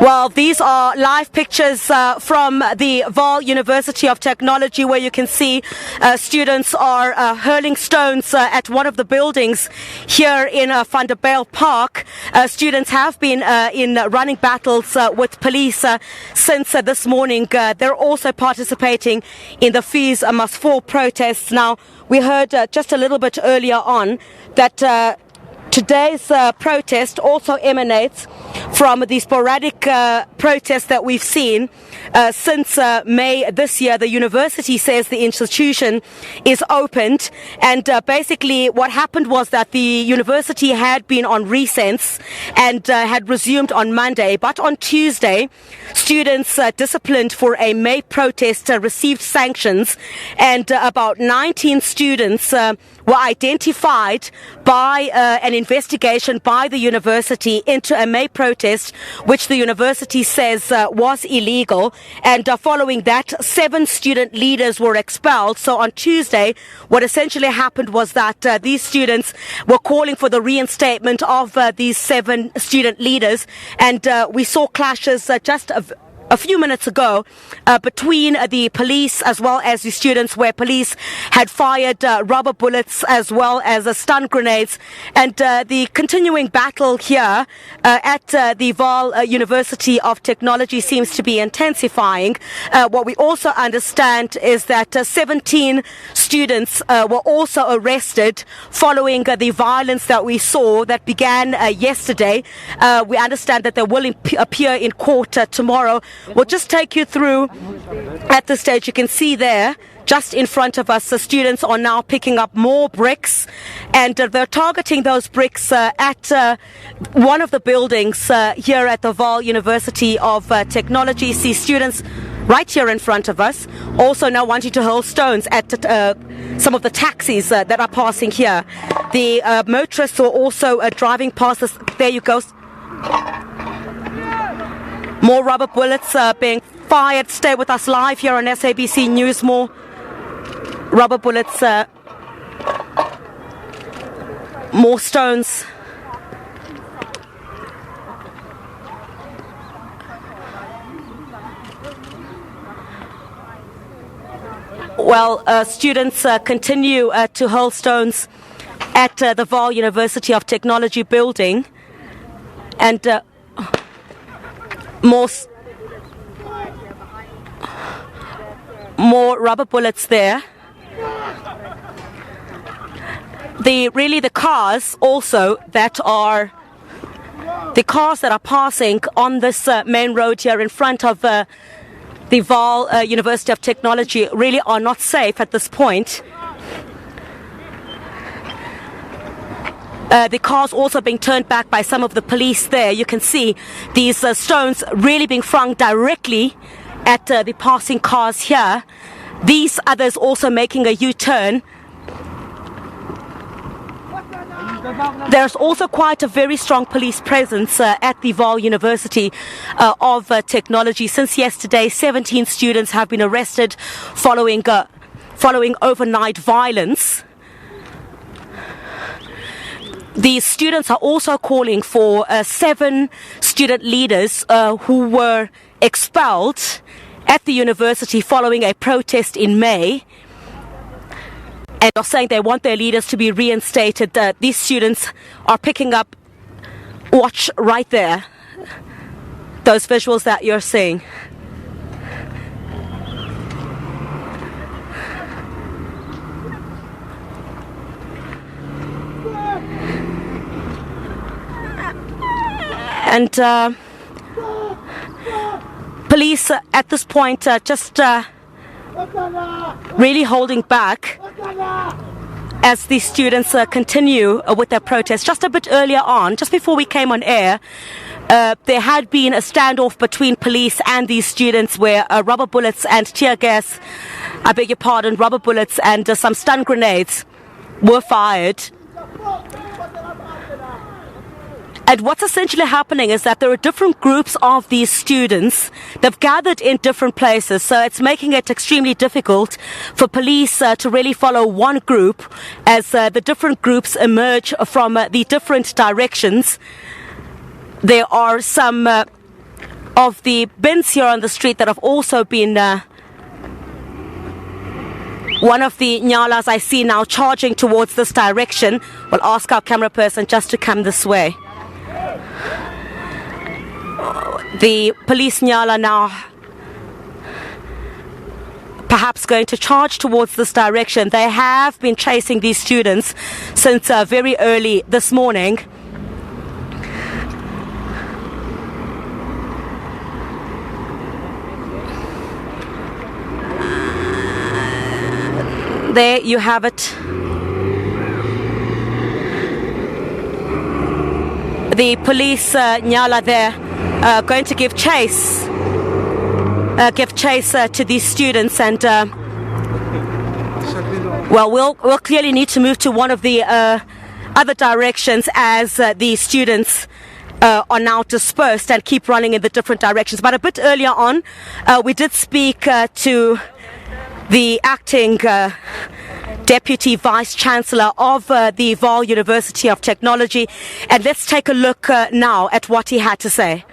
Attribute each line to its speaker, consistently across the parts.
Speaker 1: Well, these are live pictures from the Vaal University of Technology, where you can see students are hurling stones at one of the buildings here in Van der Bijl Park. Students have been in running battles with police since this morning. They're also participating in the Fees Must Fall protests. Now, we heard just a little bit earlier on that today's protest also emanates from the sporadic protests that we've seen since May this year. The university says the institution is opened, and basically what happened was that the university had been on recess and had resumed on Monday, but on Tuesday students disciplined for a May protest received sanctions, and about 19 students were identified by an investigation by the university into a May protest, which the university says was illegal. And following that, 7 student leaders were expelled. So on Tuesday, what essentially happened was that these students were calling for the reinstatement of these 7 student leaders. And we saw clashes just a few minutes ago between the police as well as the students, where police had fired rubber bullets as well as stun grenades. And the continuing battle here at the Vaal University of Technology seems to be intensifying. What we also understand is that 17 students were also arrested following the violence that we saw that began yesterday. We understand that they will appear in court tomorrow. We'll just take you through at this stage. You can see there, just in front of us, the students are now picking up more bricks, and they're targeting those bricks at one of the buildings here at the Vaal University of Technology. See students right here in front of us also now wanting to hurl stones at some of the taxis that are passing here. The motorists are also driving past us. There you go. More rubber bullets being fired. Stay with us live here on SABC News. More rubber bullets, more stones. Well, students continue to hurl stones at the Vaal University of Technology building, and more rubber bullets there. The cars also that are passing on this main road here in front of the Vaal University of Technology really are not safe at this point. The cars also being turned back by some of the police there. You can see these stones really being flung directly at the passing cars here. These others also making a U-turn. There's also quite a very strong police presence at the Vaal University of Technology. Since yesterday, 17 students have been arrested following overnight violence. The students are also calling for 7 student leaders who were expelled at the university following a protest in May, and are saying they want their leaders to be reinstated. These students are picking up, watch right there, those visuals that you're seeing. And police at this point just really holding back as the students continue with their protest. Just a bit earlier on, just before we came on air, there had been a standoff between police and these students where rubber bullets and tear gas, rubber bullets and some stun grenades were fired. And what's essentially happening is that there are different groups of these students. They've gathered in different places, so it's making it extremely difficult for police to really follow one group as the different groups emerge from the different directions. There are some of the bins here on the street that have also been one of the nyalas I see now charging towards this direction. We'll ask our camera person just to come this way. The police nyala now perhaps going to charge towards this direction. They have been chasing these students since very early this morning. There you have it. The police nyala there going to give chase to these students, and well, we'll clearly need to move to one of the other directions as the students are now dispersed and keep running in the different directions. But a bit earlier on, we did speak to the acting Deputy Vice Chancellor of the Vaal University of Technology, and let's take a look now at what he had to say.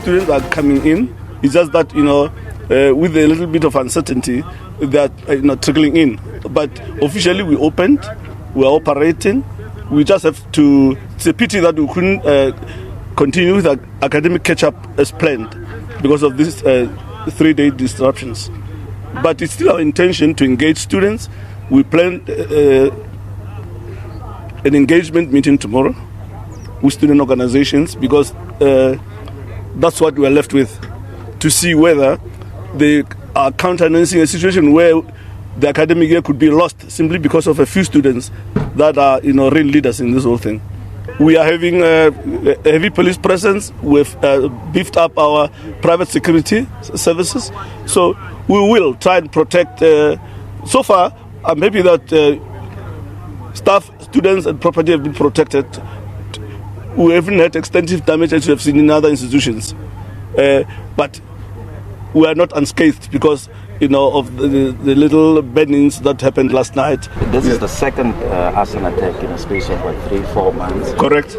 Speaker 2: Students are coming in. It's just that, with a little bit of uncertainty, that trickling in. But officially, we opened, we are operating. We just have to. It's a pity that we couldn't continue with our academic catch-up as planned because of these 3-day disruptions. But it's still our intention to engage students. We planned an engagement meeting tomorrow with student organizations because that's what we are left with, to see whether they are countenancing a situation where the academic year could be lost simply because of a few students that are real leaders in this whole thing. We are having a heavy police presence. We've beefed up our private security services, so we will try and protect. So far, I'm happy that staff, students and property have been protected. We haven't had extensive damage as you have seen in other institutions, but we are not unscathed because of the little burnings that happened last night.
Speaker 3: This is the second arson attack in a space of 3-4 months.
Speaker 2: Correct.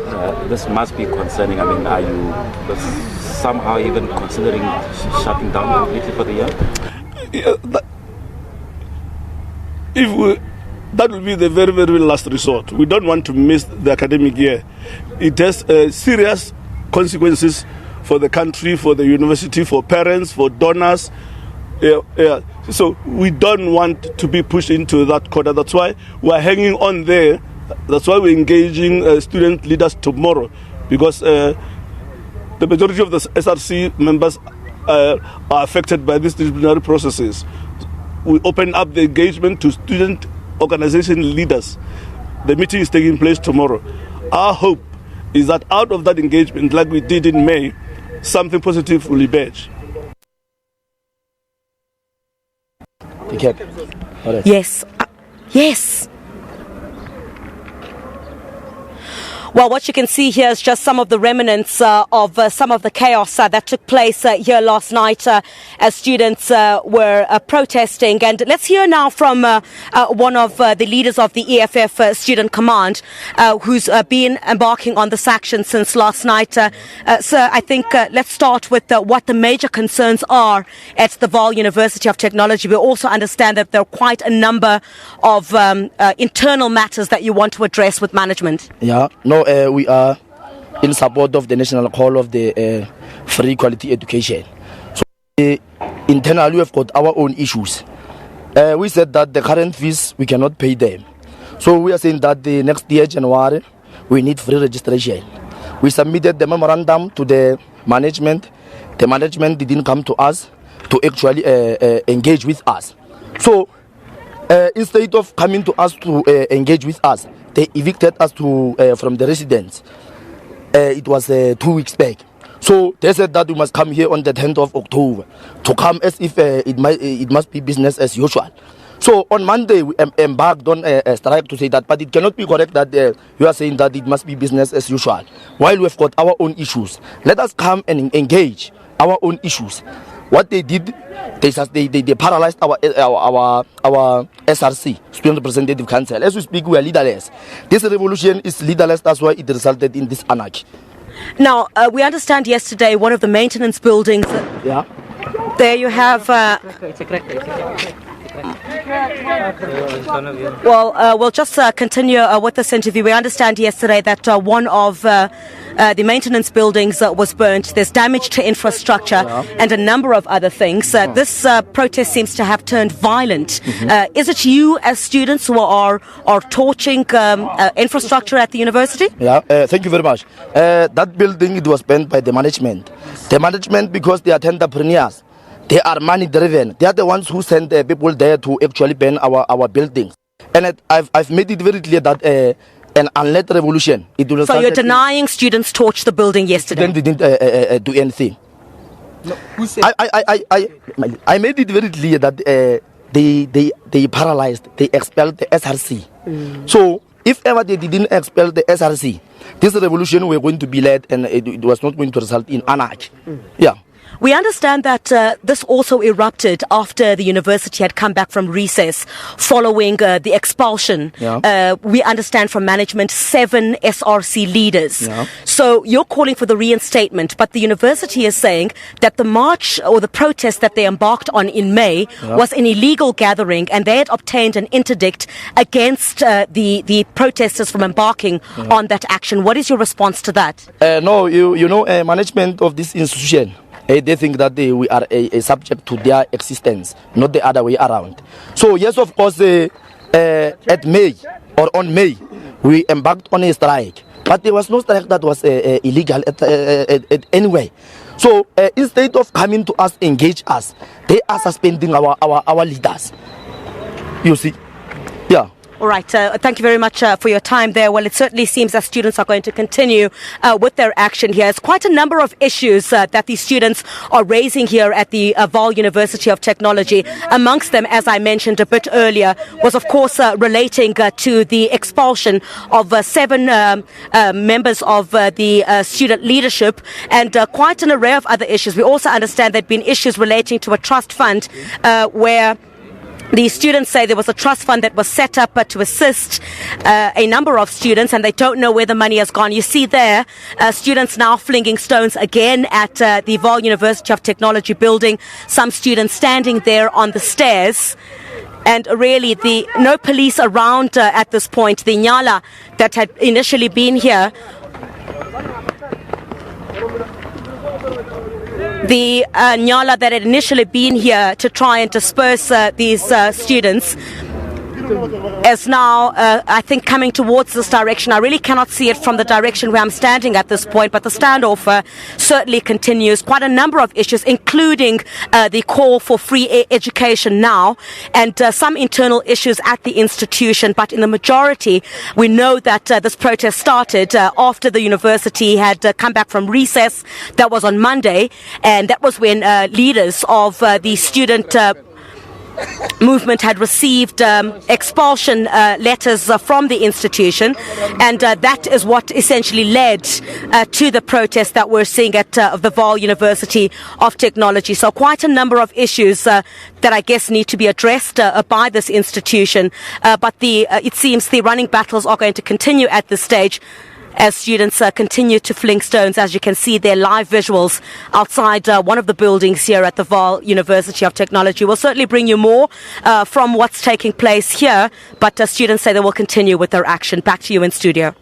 Speaker 3: This must be concerning. I mean, are you somehow even considering shutting down completely for the year?
Speaker 2: Yeah, that will be the very, very last resort. We don't want to miss the academic year. It has serious consequences for the country, for the university, for parents, for donors. So we don't want to be pushed into that corner. That's why we're hanging on there. That's why we're engaging student leaders tomorrow, because the majority of the SRC members are affected by these disciplinary processes. We open up the engagement to student organization leaders. The meeting is taking place tomorrow. Our hope is that out of that engagement, like we did in May, something positive will emerge.
Speaker 1: Yes. Yes. Well, what you can see here is just some of the remnants of some of the chaos that took place here last night as students were protesting. And let's hear now from one of the leaders of the EFF Student Command, who's been embarking on this action since last night. Sir, I think let's start with what the major concerns are at the Vaal University of Technology. We also understand that there are quite a number of internal matters that you want to address with management.
Speaker 4: Yeah, no. We are in support of the national call of the free quality education. So internally we have got our own issues. We said that the current fees, we cannot pay them. So we are saying that the next year, January, we need free registration. We submitted the memorandum to the management. The management didn't come to us to actually engage with us. So instead of coming to us to engage with us, they evicted us from the residence. It was 2 weeks back. So they said that we must come here on the 10th of October to come as if it must be business as usual. So on Monday we embarked on a strike to say that, but it cannot be correct that you are saying that it must be business as usual while we've got our own issues. Let us come and engage our own issues. What they did, they paralyzed our SRC, Student Representative Council. As we speak, we are leaderless. This revolution is leaderless. That's why it resulted in this anarchy.
Speaker 1: Now, we understand yesterday one of the maintenance buildings.
Speaker 4: Yeah.
Speaker 1: There you have. Well, we'll just continue with this interview. We understand yesterday that one of the maintenance buildings was burnt. There's damage to infrastructure and a number of other things. This protest seems to have turned violent. Is it you as students who are torching infrastructure at the university?
Speaker 4: Yeah, thank you very much. That building, it was burnt by the management. The management, because they are entrepreneurs. They are money driven. They are the ones who send people there to actually burn our buildings. And I've made it very clear that an unled revolution. It will.
Speaker 1: So you're denying students torched the building yesterday?
Speaker 4: They didn't do anything. No, who said? I made it very clear that they paralyzed. They expelled the SRC. So if ever they didn't expel the SRC, this revolution were going to be led, and it was not going to result in anarchy. Yeah.
Speaker 1: We understand that this also erupted after the university had come back from recess following the expulsion. Yeah. We understand from management 7 SRC leaders. Yeah. So you're calling for the reinstatement, but the university is saying that the march or the protest that they embarked on in May was an illegal gathering, and they had obtained an interdict against the protesters from embarking on that action. What is your response to that?
Speaker 4: No, management of this institution, they think that we are a subject to their existence, not the other way around. So yes, of course, on May, we embarked on a strike, but there was no strike that was illegal anyway. So instead of coming to us, engage us, they are suspending our leaders. You see, yeah.
Speaker 1: All right. Thank you very much for your time there. Well, it certainly seems that students are going to continue with their action here. It's quite a number of issues that these students are raising here at the Vaal University of Technology. Amongst them, as I mentioned a bit earlier, was, of course, relating to the expulsion of 7 members of the student leadership and quite an array of other issues. We also understand there have been issues relating to a trust fund where the students say there was a trust fund that was set up to assist a number of students, and they don't know where the money has gone. You see there, students now flinging stones again at the Vaal University of Technology building. Some students standing there on the stairs. And really, no police around at this point. The Nyala that had initially been here, the Nyala that had initially been here to try and disperse these students, is now, I think, coming towards this direction. I really cannot see it from the direction where I'm standing at this point, but the standoff certainly continues. Quite a number of issues, including the call for free education now, and some internal issues at the institution. But in the majority, we know that this protest started after the university had come back from recess. That was on Monday, and that was when leaders of the student movement had received expulsion letters from the institution, and that is what essentially led to the protest that we're seeing at the Vaal University of Technology. So quite a number of issues that I guess need to be addressed by this institution, but it seems the running battles are going to continue at this stage as students continue to fling stones. As you can see, their live visuals outside one of the buildings here at the Vaal University of Technology. We'll certainly bring you more from what's taking place here, but students say they will continue with their action. Back to you in studio.